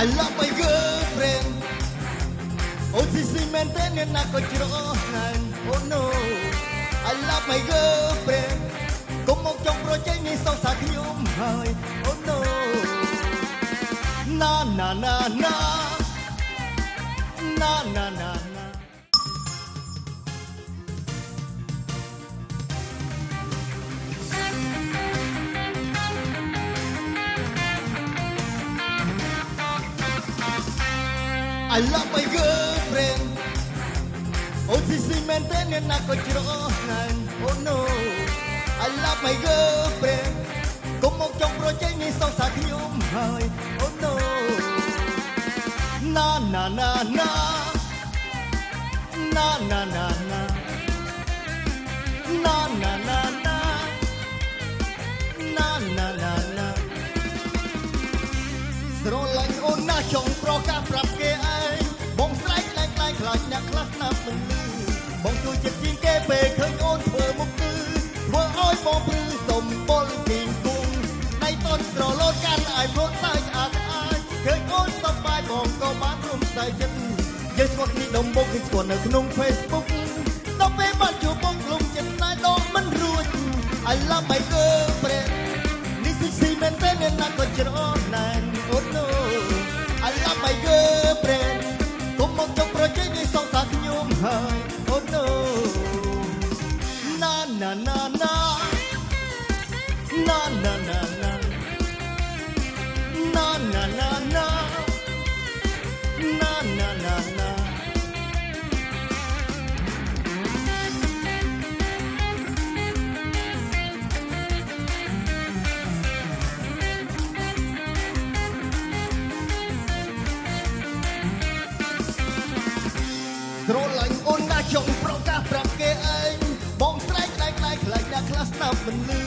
I love my girlfriend អូស៊ីស៊ីមែនទេអ្នកណាក៏ច្រណាស់អូ no I love my girlfriend កុំមកចង់ប្រជែងនេះសងសាខ្ញុំហើយអូ no ណាណាណាណាណាណាណា I love my girlfriend អូស៊ីស៊ីមែនទេអ្នកណាក៏ច្រណាស់អូ no I love my girlfriend កុំមកចង់ប្រជែងនេះសងសាខ្ញុំហើយអូ no ណាណាណាណាណាណាណាណាណាណាណាណាណាណាណាណាស្រឡាញ់អូនណាចង់ប្រកាសប្រាប់គេឯងបងស្រែកខ្លាំងខ្លាចអ្នកខ្លះស្នាប់មិនលឺបងជួយចិត្តជាងគេពេលឃើញអូនធ្វើមុខគឺធ្វើឲ្យបងព្រឺសំបុលពីងគង់ដៃតូនស្រលោតកាន់ឲ្យព្រោះសើចស្អាតឃើញអូនសប្បាយបងក៏បានរំសាយចិត្តយើងស្គាល់គ្នាដំបូងគឺស្គាល់នៅក្នុង Facebook ដល់ពេលបានជួបបងលំចិត្តស្នេហ៍ដកមិនរួច I love my girlfriend នេះគឺស៊ីមែនទេអ្នកណាក៏ច្រណាស់អូ no I love my girlfriend កុំមកចង់ប្រជែងនេះសងសាខ្ញុំហើយអូ no ណាណាណាណាណាណាណាណាណាណាណាណាណាណាណាណាស្រឡាញ់អូនណាចង់ប្រកាសប្រាប់គេឯងបងស្រែកខ្លាំងខ្លាចអ្នកខ្លះស្ដាប់មិនលឺ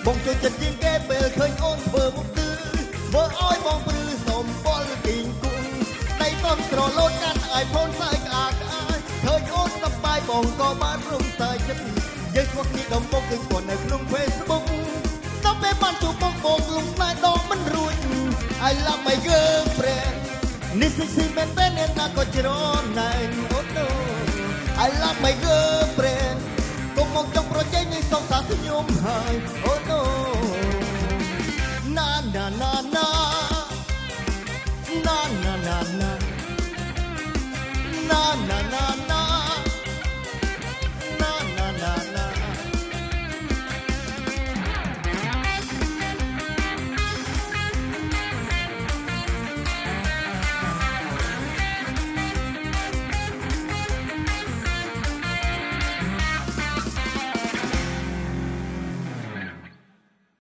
បងចូលចិត្តជាងគេពេលឃើញអូនធ្វើមុខទឺធ្វើឲ្យបងព្រឺសំបុលទីងគង់ដៃតន់ស្រលោតកាន់ឲ្យផូនសើចក្អាកឃើញអូនសប្បាយបងក៏បានរំសាយចិត្តយើងស្គាល់គ្នាដំបូងគឺស្គាល់នៅក្នុង Facebook ដល់ពេលបានជួបបងលំស្នេហ៍ដកមិនរួច I love my girlfriend នេះស៊ីមែនទេអ្នកណាក៏ច្រណាស់អូ no I love my girlfriend កុំមកចង់ប្រជែងនេះសងសាខ្ញុំហើយអូ no ណាណាណាណាណាណាណាណាណាណាណា